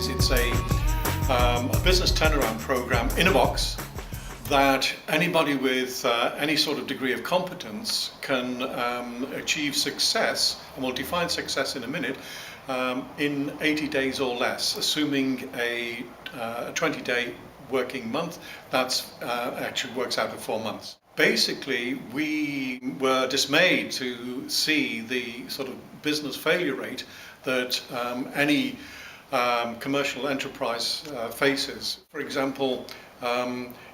days. It's a business turnaround program in a box that anybody with any sort of degree of competence can achieve success, and we'll define success in a minute, in 80 days or less, assuming a 20-day working month. That's actually works out at 4 months. Basically, we were dismayed to see the sort of business failure rate that any commercial enterprise faces. For example,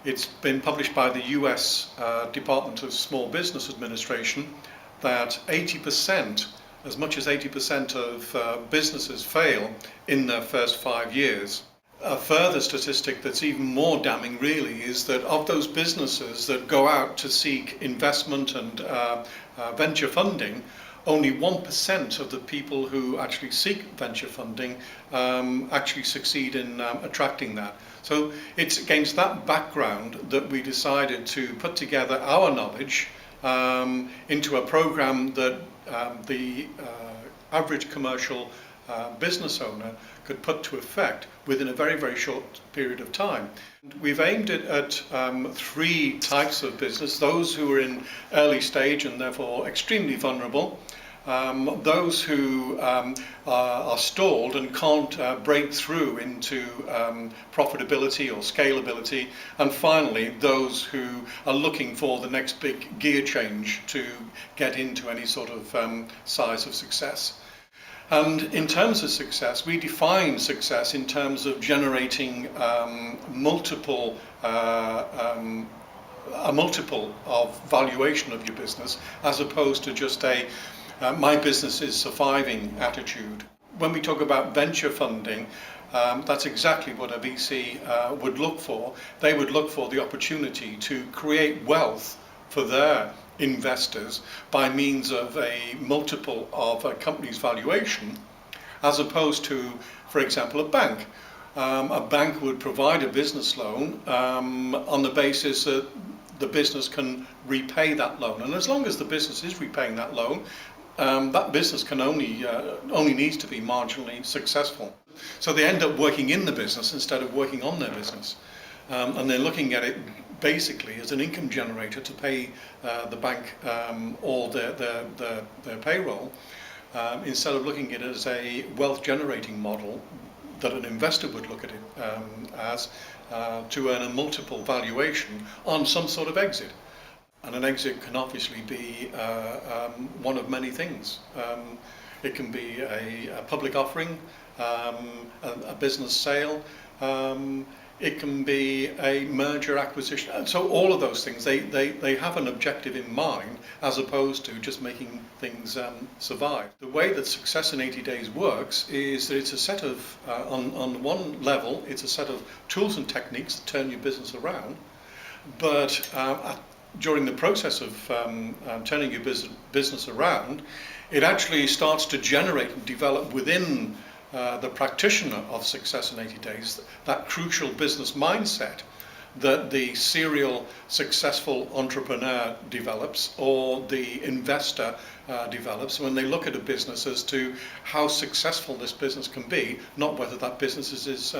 it's been published by the US Department of Small Business Administration that 80%, as much as 80% of businesses fail in their first 5 years. A further statistic that's even more damning really is that of those businesses that go out to seek investment and venture funding, only 1% of the people who actually seek venture funding actually succeed in attracting that. So it's against that background that we decided to put together our knowledge into a program that the average commercial business owner could put to effect within a very, very short period of time. We've aimed it at 3 types of business: those who are in early stage and therefore extremely vulnerable, those who are stalled and can't break through into profitability or scalability, and finally those who are looking for the next big gear change to get into any sort of size of success. And in terms of success, we define success in terms of generating a multiple of valuation of your business, as opposed to just a my business is surviving attitude. When we talk about venture funding, that's exactly what a VC would look for. They would look for the opportunity to create wealth for their investors by means of a multiple of a company's valuation, as opposed to, for example, a bank. A bank would provide a business loan on the basis that the business can repay that loan, and as long as the business is repaying that loan, that business can only needs to be marginally successful. So they end up working in the business instead of working on their business, and they're looking at it basically as an income generator to pay the bank all their payroll, instead of looking at it as a wealth generating model that an investor would look at it as, to earn a multiple valuation on some sort of exit. And an exit can obviously be one of many things. It can be a public offering, a business sale, it can be a merger acquisition. So all of those things, they have an objective in mind, as opposed to just making things survive. The way that success in 80 days works is that it's a set of, on one level, it's a set of tools and techniques that turn your business around, but during the process of turning your business around, it actually starts to generate and develop within the practitioner of success in 80 days that crucial business mindset that the serial successful entrepreneur develops, or the investor develops, when they look at a business as to how successful this business can be, not whether that business is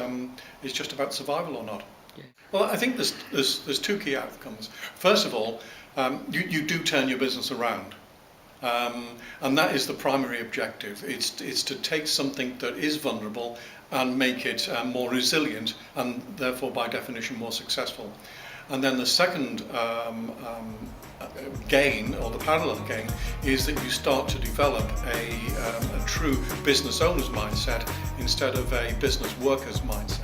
just about survival or not. Yeah. Well, I think there's 2 key outcomes. First of all, you do turn your business around, and that is the primary objective. It's to take something that is vulnerable and make it more resilient, and therefore by definition more successful. And then the second gain, or the parallel gain, is that you start to develop a true business owner's mindset instead of a business worker's mindset.